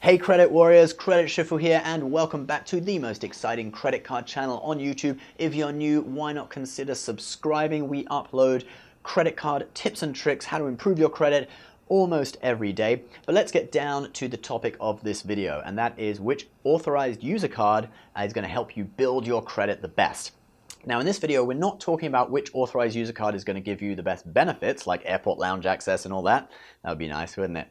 Hey credit warriors, Credit Shuffle here, and welcome back to the most exciting credit card channel on YouTube. If you're new, why not consider subscribing? We upload credit card tips and tricks, how to improve your credit almost every day. But let's get down to the topic of this video, and that is which authorized user card is going to help you build your credit the best. Now in this video, we're not talking about which authorized user card is going to give you the best benefits, like airport lounge access and all that. That would be nice, wouldn't it?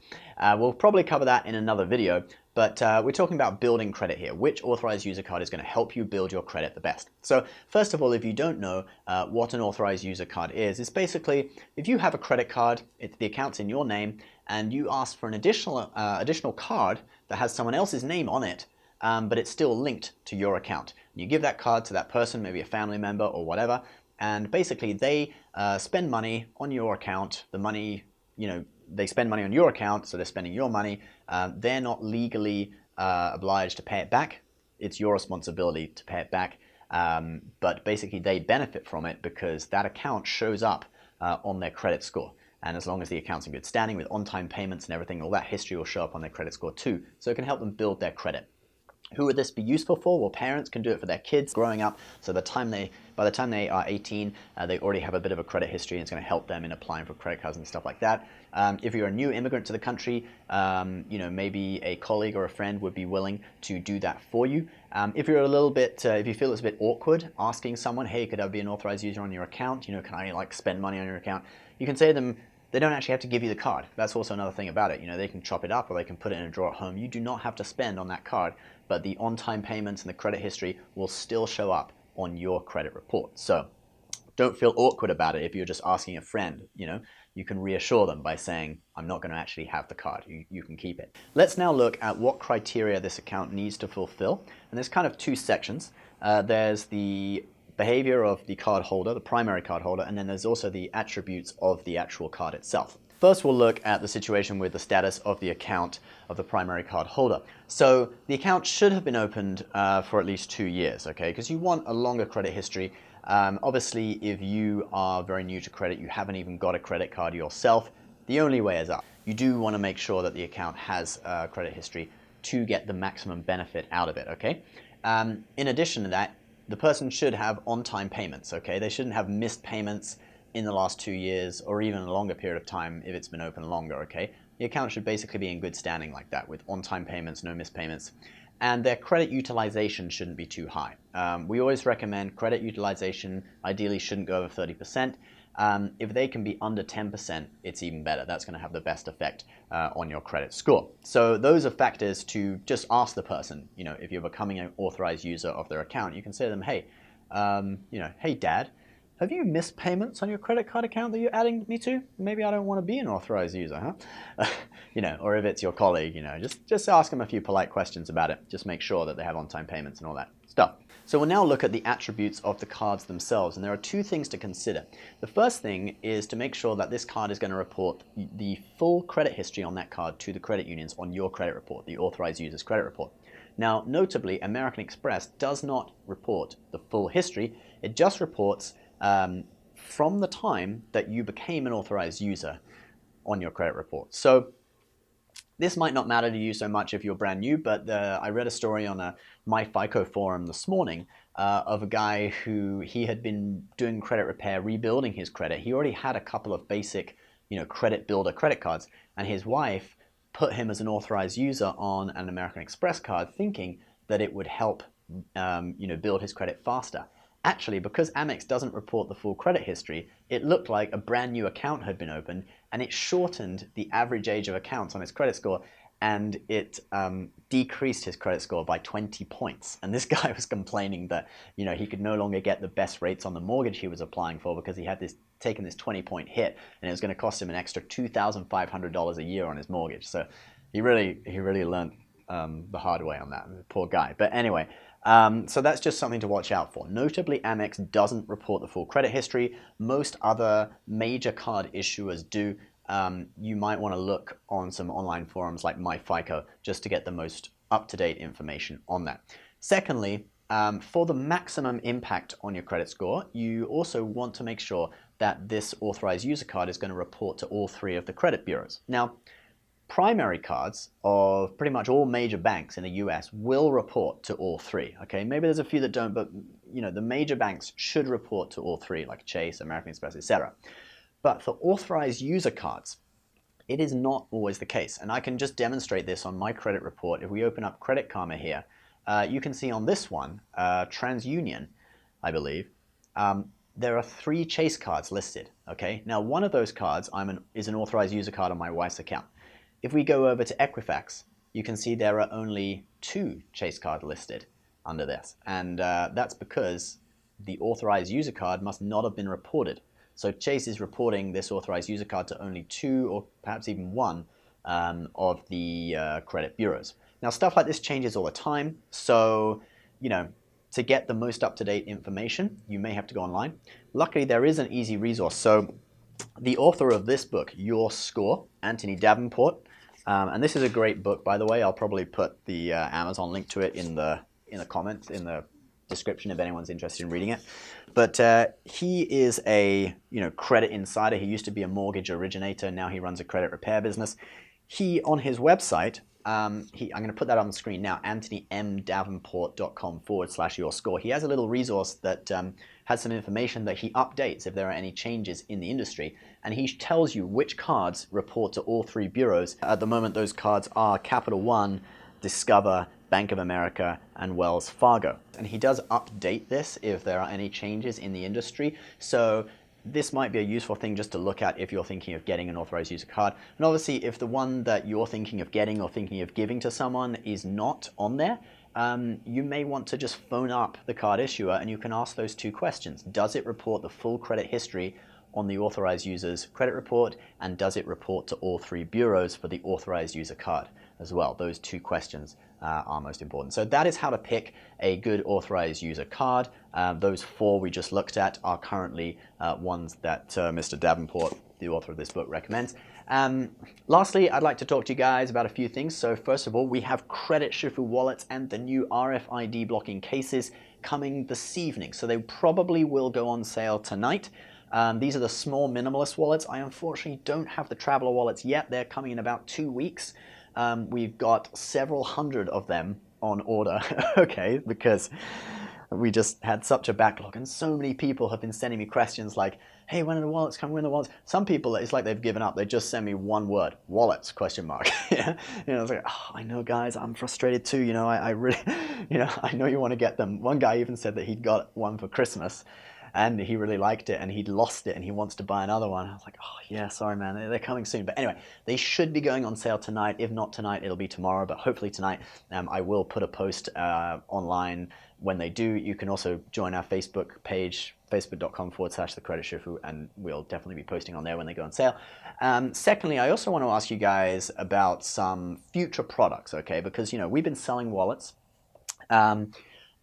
We'll probably cover that in another video, but we're talking about building credit here. Which authorized user card is going to help you build your credit the best? So first of all, if you don't know what an authorized user card is, it's basically if you have a credit card, the account's in your name, and you ask for an additional card that has someone else's name on it, but it's still linked to your account. You give that card to that person, maybe a family member or whatever, and basically they spend money on your account. The money, they spend money on your account, so they're spending your money. They're not legally obliged to pay it back. It's your responsibility to pay it back, but basically they benefit from it because that account shows up on their credit score. And as long as the account's in good standing with on-time payments and everything, all that history will show up on their credit score too. So it can help them build their credit. Who would this be useful for? Well, parents can do it for their kids growing up. So by the time they are 18, they already have a bit of a credit history, and it's going to help them in applying for credit cards and stuff like that. If you're a new immigrant to the country, maybe a colleague or a friend would be willing to do that for you. If you're a little bit, if you feel it's a bit awkward asking someone, hey, could I be an authorized user on your account? Can I spend money on your account? You can say to them, they don't actually have to give you the card. That's also another thing about it. They can chop it up or they can put it in a drawer at home. You do not have to spend on that card, but the on-time payments and the credit history will still show up on your credit report. So don't feel awkward about it if you're just asking a friend. You can reassure them by saying, I'm not going to actually have the card. You can keep it. Let's now look at what criteria this account needs to fulfill. And there's kind of two sections. There's the behavior of the card holder, the primary card holder, and then there's also the attributes of the actual card itself. First, we'll look at the situation with the status of the account of the primary card holder. So the account should have been opened for at least 2 years, okay? Because you want a longer credit history. Obviously, if you are very new to credit, you haven't even got a credit card yourself, the only way is up. You do want to make sure that the account has credit history to get the maximum benefit out of it, okay? In addition to that, the person should have on-time payments, okay? They shouldn't have missed payments in the last 2 years or even a longer period of time if it's been open longer, okay? The account should basically be in good standing like that with on-time payments, no missed payments. And their credit utilization shouldn't be too high. We always recommend credit utilization ideally shouldn't go over 30%. If they can be under 10%, it's even better. That's going to have the best effect on your credit score. So those are factors to just ask the person. If you're becoming an authorized user of their account, you can say to them, hey, hey, Dad, have you missed payments on your credit card account that you're adding me to? Maybe I don't want to be an authorized user, huh? Or if it's your colleague, just ask them a few polite questions about it. Just make sure that they have on-time payments and all that stuff. So we'll now look at the attributes of the cards themselves, and there are two things to consider. The first thing is to make sure that this card is going to report the full credit history on that card to the credit unions on your credit report, the authorized user's credit report. Now, notably, American Express does not report the full history. It just reports from the time that you became an authorized user on your credit report. So this might not matter to you so much if you're brand new, but I read a story on a MyFICO forum this morning of a guy who he had been doing credit repair, rebuilding his credit. He already had a couple of basic, credit builder credit cards, and his wife put him as an authorized user on an American Express card, thinking that it would help, build his credit faster. Actually, because Amex doesn't report the full credit history, it looked like a brand new account had been opened, and it shortened the average age of accounts on his credit score, and it decreased his credit score by 20 points. And this guy was complaining that he could no longer get the best rates on the mortgage he was applying for because he had taken this 20-point hit, and it was going to cost him an extra $2,500 a year on his mortgage. So he really learned the hard way on that. Poor guy. But anyway. So that's just something to watch out for. Notably, Amex doesn't report the full credit history. Most other major card issuers do. You might want to look on some online forums like MyFICO just to get the most up-to-date information on that. Secondly, for the maximum impact on your credit score, you also want to make sure that this authorized user card is going to report to all 3 of the credit bureaus. Now, primary cards of pretty much all major banks in the US will report to all three. Okay, maybe there's a few that don't, but the major banks should report to all three, like Chase, American Express, etc. But for authorized user cards, it is not always the case. And I can just demonstrate this on my credit report. If we open up Credit Karma here, you can see on this one, TransUnion, I believe, there are 3 Chase cards listed. Okay, now one of those cards is an authorized user card on my wife's account. If we go over to Equifax, you can see there are only 2 Chase cards listed under this. And that's because the authorized user card must not have been reported. So Chase is reporting this authorized user card to only 2 or perhaps even 1 of the credit bureaus. Now, stuff like this changes all the time. So, to get the most up-to-date information, you may have to go online. Luckily, there is an easy resource. So the author of this book, Your Score, Anthony Davenport, and this is a great book, by the way. I'll probably put the Amazon link to it in the comments, in the description if anyone's interested in reading it. But he is a credit insider. He used to be a mortgage originator. Now he runs a credit repair business. He, on his website, I'm going to put that on the screen now, anthonymdavenport.com/yourscore. He has a little resource that has some information that he updates if there are any changes in the industry. And he tells you which cards report to all 3 bureaus. At the moment, those cards are Capital One, Discover, Bank of America, and Wells Fargo. And he does update this if there are any changes in the industry. So this might be a useful thing just to look at if you're thinking of getting an authorized user card. And obviously, if the one that you're thinking of getting or thinking of giving to someone is not on there, you may want to just phone up the card issuer and you can ask those 2 questions. Does it report the full credit history on the authorized user's credit report, and does it report to all 3 bureaus for the authorized user card as well? Those 2 questions are most important. So that is how to pick a good authorized user card. Those 4 we just looked at are currently ones that Mr. Davenport, the author of this book, recommends. Lastly, I'd like to talk to you guys about a few things. So first of all, we have Credit Shifu wallets and the new RFID blocking cases coming this evening. So they probably will go on sale tonight. These are the small minimalist wallets. I unfortunately don't have the traveler wallets yet. They're coming in about 2 weeks. We've got several hundred of them on order, okay, because we just had such a backlog and so many people have been sending me questions like, hey, when are the wallets coming, when are the wallets? Some people, it's like they've given up. They just send me one word, wallets, question mark. Yeah, it's like, oh, I know guys, I'm frustrated too. I really, I know you want to get them. One guy even said that he'd got one for Christmas and he really liked it and he'd lost it and he wants to buy another one. I was like, oh yeah, sorry man, they're coming soon. But anyway, they should be going on sale tonight. If not tonight, it'll be tomorrow, but hopefully tonight. I will put a post online when they do. You can also join our Facebook page, facebook.com/thecreditshifu, and we'll definitely be posting on there when they go on sale. Secondly, I also want to ask you guys about some future products, okay? Because, we've been selling wallets. I've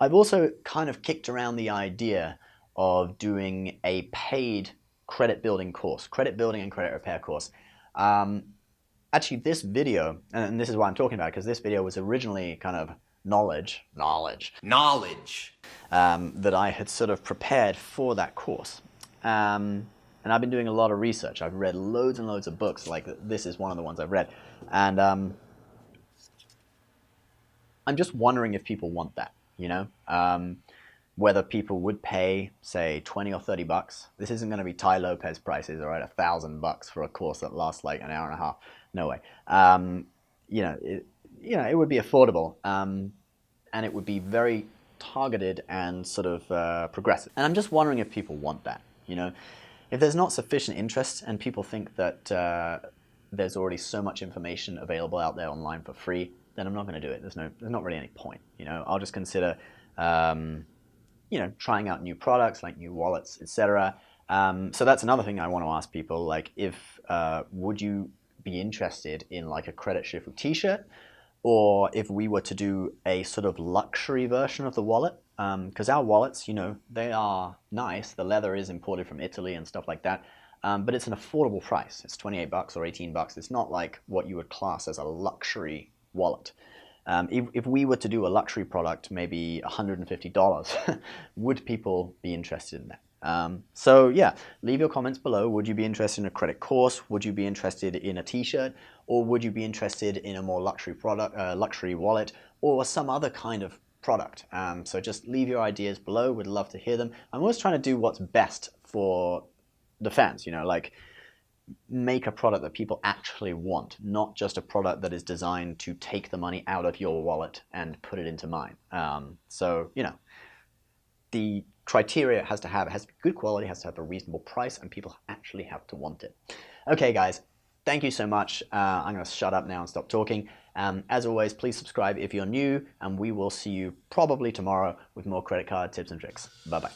also kind of kicked around the idea of doing a paid credit building course, credit building and credit repair course. Actually, this video, and this is why I'm talking about it, because this video was originally kind of knowledge that I had sort of prepared for that course. And I've been doing a lot of research. I've read loads and loads of books, like this is one of the ones I've read. And I'm just wondering if people want that, whether people would pay, say, 20 or 30 bucks. This isn't going to be Ty Lopez prices, all right, $1,000 for a course that lasts like an hour and a half. No way. It would be affordable, and it would be very targeted and sort of progressive. And I'm just wondering if people want that, If there's not sufficient interest and people think that there's already so much information available out there online for free, then I'm not going to do it. There's not really any point, I'll just consider trying out new products like new wallets, etc. So that's another thing I want to ask people, like would you be interested in like a Credit Shifu t-shirt, or if we were to do a sort of luxury version of the wallet, because our wallets, they are nice. The leather is imported from Italy and stuff like that, but it's an affordable price. It's $28 or $18. It's not like what you would class as a luxury wallet. If we were to do a luxury product, maybe $150, would people be interested in that? So yeah, leave your comments below. Would you be interested in a credit course? Would you be interested in a t-shirt? Or would you be interested in a more luxury product, luxury wallet, or some other kind of product? So just leave your ideas below. We'd love to hear them. I'm always trying to do what's best for the fans, like make a product that people actually want, not just a product that is designed to take the money out of your wallet and put it into mine. So, the criteria it has to be good quality, has to have a reasonable price, and people actually have to want it. Okay, guys, thank you so much. I'm going to shut up now and stop talking. As always, please subscribe if you're new, and we will see you probably tomorrow with more credit card tips and tricks. Bye-bye.